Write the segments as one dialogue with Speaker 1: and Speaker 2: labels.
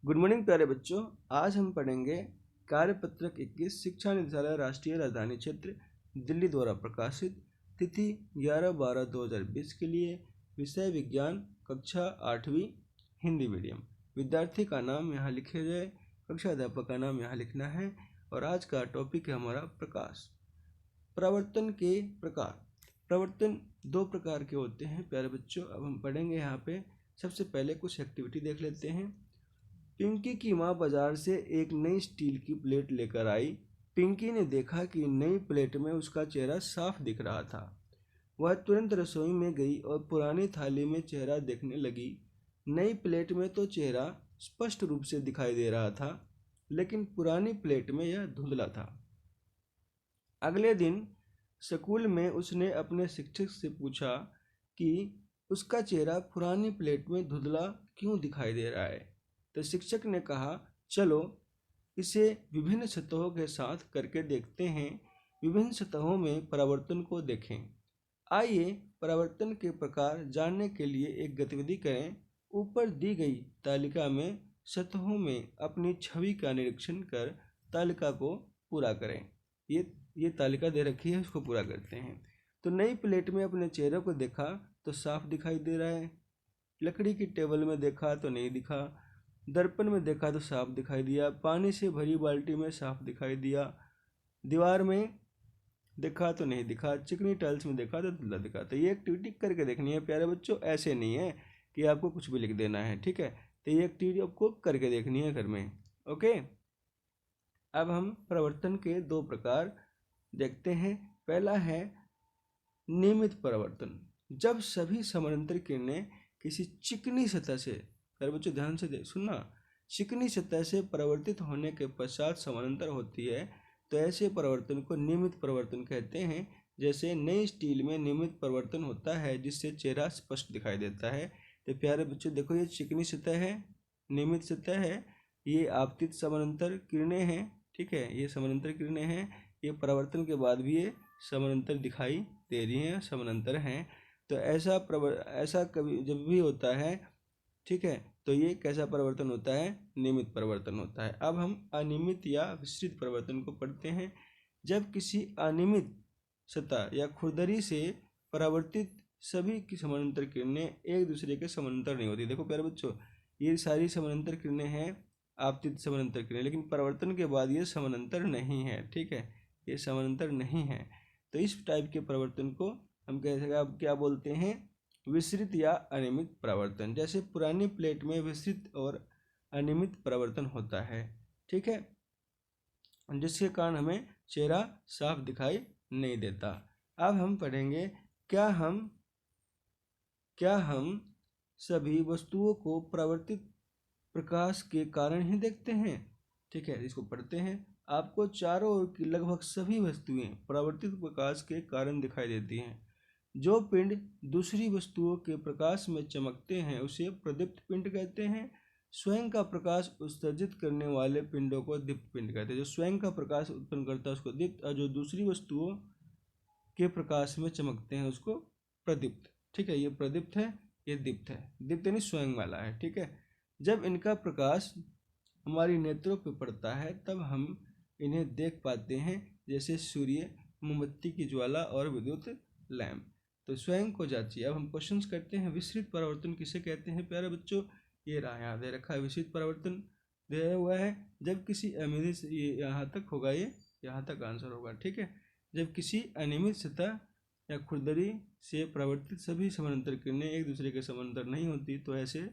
Speaker 1: Good morning प्यारे बच्चों। आज हम पढ़ेंगे कार्यपत्रक 21 शिक्षा निदेशालय राष्ट्रीय राजधानी क्षेत्र दिल्ली द्वारा प्रकाशित, तिथि 11/12/2020 के लिए, विषय विज्ञान, कक्षा 8वीं, हिंदी मीडियम। विद्यार्थी का नाम यहाँ लिखे गए, कक्षा अध्यापक का नाम यहाँ लिखना है और आज का टॉपिक है हमारा प्रकाश। प्रवर्तन के प्रकार। प्रवर्तन दो प्रकार के होते हैं प्यारे बच्चों। अब हम पढ़ेंगे यहाँ पे। सबसे पहले कुछ एक्टिविटी देख लेते हैं। पिंकी की माँ बाजार से एक नई स्टील की प्लेट लेकर आई। पिंकी ने देखा कि नई प्लेट में उसका चेहरा साफ दिख रहा था। वह तुरंत रसोई में गई और पुरानी थाली में चेहरा देखने लगी। नई प्लेट में तो चेहरा स्पष्ट रूप से दिखाई दे रहा था, लेकिन पुरानी प्लेट में यह धुंधला था। अगले दिन स्कूल में उसने अपने शिक्षक से पूछा कि उसका चेहरा पुरानी प्लेट में धुंधला क्यों दिखाई दे रहा है। तो शिक्षक ने कहा, चलो इसे विभिन्न सतहों के साथ करके देखते हैं। विभिन्न सतहों में परावर्तन को देखें। आइए परावर्तन के प्रकार जानने के लिए एक गतिविधि करें। ऊपर दी गई तालिका में सतहों में अपनी छवि का निरीक्षण कर तालिका को पूरा करें। ये तालिका दे रखी है, इसको पूरा करते हैं। तो नई प्लेट में अपने चेहरे को देखा तो साफ दिखाई दे रहा है। लकड़ी की टेबल में देखा तो नहीं दिखा। दर्पण में देखा तो साफ दिखाई दिया। पानी से भरी बाल्टी में साफ दिखाई दिया। दीवार में देखा तो नहीं दिखा। चिकनी टाइल्स में देखा तो धुंधला दिखा। तो ये एक्टिविटी करके देखनी है प्यारे बच्चों। ऐसे नहीं है कि आपको कुछ भी लिख देना है, ठीक है। तो ये एक्टिविटी आपको करके देखनी है घर में, ओके। अब हम परावर्तन के दो प्रकार देखते हैं। पहला है नियमित परावर्तन। जब सभी समानांतर किरणें किसी चिकनी सतह से, प्यारे बच्चों ध्यान से सुनना, चिकनी सतह से परावर्तित होने के पश्चात समानांतर होती है तो ऐसे परावर्तन को नियमित परावर्तन कहते हैं। जैसे नई स्टील में नियमित परावर्तन होता है जिससे चेहरा स्पष्ट दिखाई देता है। तो प्यारे बच्चों देखो, ये चिकनी सतह है, नियमित सतह है, ये आपतित समानांतर किरणें हैं, ठीक है। ये समानांतर किरणें हैं, ये परावर्तन के बाद भी ये समानांतर दिखाई दे रही हैं, समानांतर हैं। तो ऐसा कभी जब भी होता है, ठीक है, तो ये कैसा परिवर्तन होता है? नियमित परिवर्तन होता है। अब हम अनियमित या विस्तृत परिवर्तन को पढ़ते हैं। जब किसी अनियमित सतह या खुरदरी से परावर्तित सभी की समानांतर किरणें एक दूसरे के समानांतर नहीं होती। देखो प्यारे बच्चों, ये सारी समानांतर किरणें हैं, आपतित समानांतर किरणें, लेकिन परावर्तन के बाद ये समानांतर नहीं है, ठीक है, ये समानांतर नहीं है। तो इस टाइप के परिवर्तन को हम क्या बोलते हैं? विस्तृत या अनियमित परावर्तन। जैसे पुरानी प्लेट में विस्तृत और अनियमित परावर्तन होता है, ठीक है, जिसके कारण हमें चेहरा साफ दिखाई नहीं देता। अब हम पढ़ेंगे, क्या हम सभी वस्तुओं को परावर्तित प्रकाश के कारण ही देखते हैं? ठीक है, इसको पढ़ते हैं। आपको चारों ओर की लगभग सभी वस्तुएं परावर्तित प्रकाश के कारण दिखाई देती हैं। जो पिंड दूसरी वस्तुओं के प्रकाश में चमकते हैं उसे प्रदीप्त पिंड कहते हैं। स्वयं का प्रकाश उत्सर्जित करने वाले पिंडों को दीप्त पिंड कहते हैं। जो स्वयं का प्रकाश उत्पन्न करता है उसको दीप्त, और जो दूसरी वस्तुओं के प्रकाश में चमकते हैं उसको प्रदीप्त, ठीक है। ये प्रदीप्त है, ये दीप्त है। दीप्त यानी स्वयं वाला है, ठीक है। जब इनका प्रकाश हमारी नेत्रों पर पड़ता है तब हम इन्हें देख पाते हैं, जैसे सूर्य, मोमबत्ती की ज्वाला और विद्युत लैंप। तो स्वयं को जांचिए। अब हम क्वेश्चंस करते हैं। विस्तृत परावर्तन किसे कहते हैं प्यारे बच्चों? ये रहा, यहाँ दे रखा है विस्तृत परावर्तन दिया हुआ है। जब किसी अनियमित, ये यहाँ तक होगा, ये यहाँ तक आंसर होगा, ठीक है। जब किसी अनियमित सतह या खुरदरी से परावर्तित सभी समानांतर किरणें एक दूसरे के समानांतर नहीं होती तो ऐसे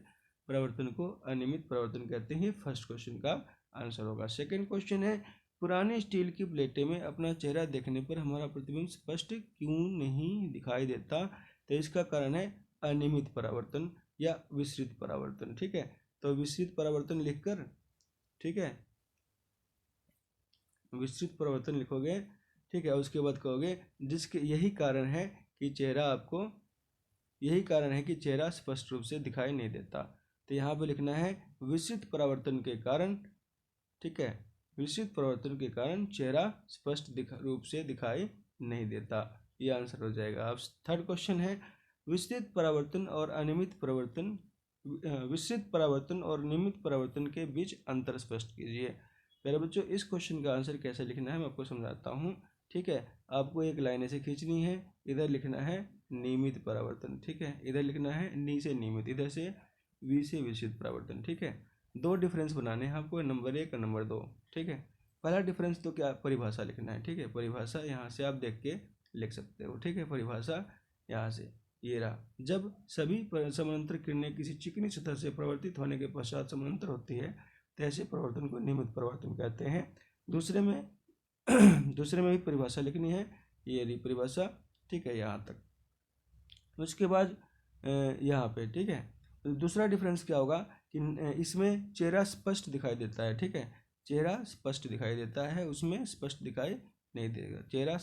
Speaker 1: परावर्तन को अनियमित परावर्तन कहते हैं। फर्स्ट क्वेश्चन का आंसर होगा। सेकेंड क्वेश्चन है, पुरानी स्टील की प्लेटें में अपना चेहरा देखने पर हमारा प्रतिबिंब स्पष्ट क्यों नहीं दिखाई देता? तो इसका कारण है अनियमित परावर्तन या विस्तृत परावर्तन, ठीक है। तो विस्तृत परावर्तन लिखकर, ठीक है, विस्तृत परावर्तन लिखोगे, ठीक है। उसके बाद कहोगे जिसके यही कारण है कि चेहरा स्पष्ट रूप से दिखाई नहीं देता। तो यहाँ पे लिखना है विस्तृत परावर्तन के कारण, ठीक है, विस्तृत परावर्तन के कारण चेहरा स्पष्ट रूप से दिखाई नहीं देता। ये आंसर हो जाएगा। अब थर्ड क्वेश्चन है, विस्तृत परावर्तन और अनियमित परावर्तन विस्तृत परावर्तन और नियमित परावर्तन के बीच अंतर स्पष्ट कीजिए। प्यारे बच्चों, इस क्वेश्चन का आंसर कैसे लिखना है मैं आपको समझाता हूँ। ठीक है, आपको एक लाइन ऐसे खींचनी है, इधर लिखना है नियमित परावर्तन, ठीक है, इधर लिखना है नी से नियमित, इधर से वी से विस्तृत परावर्तन। ठीक है, दो डिफरेंस बनाने हैं आपको, नंबर 1 और नंबर 2। ठीक है, पहला डिफरेंस तो क्या, परिभाषा लिखना है। ठीक है, परिभाषा यहाँ से आप देख के लिख सकते हो। ठीक है, परिभाषा यहाँ से ये रहा, जब सभी समानांतर किरणें किसी चिकनी सतह से परिवर्तित होने के पश्चात समानांतर होती है तो ऐसे परिवर्तन को नियमित परिवर्तन कहते हैं। दूसरे में भी परिभाषा लिखनी है, ये रही परिभाषा। ठीक है, यहाँ तक। उसके बाद यहाँ पे, ठीक है, दूसरा डिफरेंस क्या होगा कि इसमें चेहरा स्पष्ट दिखाई देता है। ठीक है, चेहरा स्पष्ट दिखाई देता है, उसमें स्पष्ट दिखाई नहीं देगा। चेहरा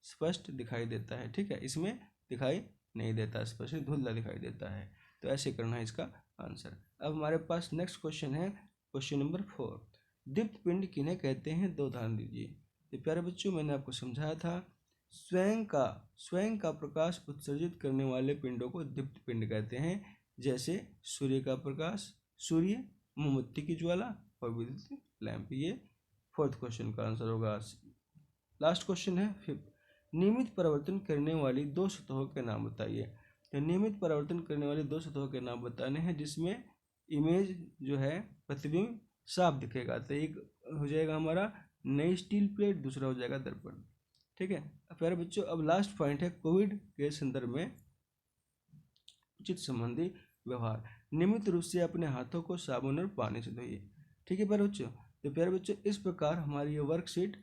Speaker 1: स्पष्ट दिखाई देता है। ठीक है, इसमें दिखाई नहीं देता, स्पष्ट धुंधला दिखाई देता है। तो ऐसे करना है इसका आंसर। अब हमारे पास नेक्स्ट क्वेश्चन है, क्वेश्चन नंबर 4। दीप्त पिंड किन्हें कहते हैं, दो उदाहरण दीजिए। तो प्यारे बच्चों, मैंने आपको समझाया था, स्वयं का प्रकाश उत्सर्जित करने वाले पिंडों को दीप्त पिंड कहते हैं। जैसे सूर्य का प्रकाश, सूर्य, मोमबत्ती की ज्वाला और विद्युत लैंप। ये 4th क्वेश्चन का आंसर होगा। लास्ट क्वेश्चन है 5th। नियमित परिवर्तन करने वाली दो सतहों के नाम बताइए। तो नियमित परिवर्तन करने वाली दो सतहों के नाम बताने हैं जिसमें इमेज जो है, प्रतिबिंब साफ दिखेगा। तो एक हो जाएगा हमारा नई स्टील प्लेट, दूसरा हो जाएगा दर्पण। ठीक है प्यारे बच्चों, अब लास्ट पॉइंट है कोविड के संदर्भ में उचित संबंधी व्यवहार। नियमित रूप से अपने हाथों को साबुन और पानी से धोइए। ठीक है प्यारे बच्चों, तो प्यारे बच्चों, इस प्रकार हमारी ये वर्कशीट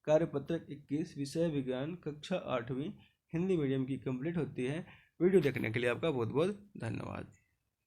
Speaker 1: कार्यपत्रक 21 विषय विज्ञान कक्षा 8वीं हिंदी मीडियम की कंप्लीट होती है। वीडियो देखने के लिए आपका बहुत बहुत धन्यवाद।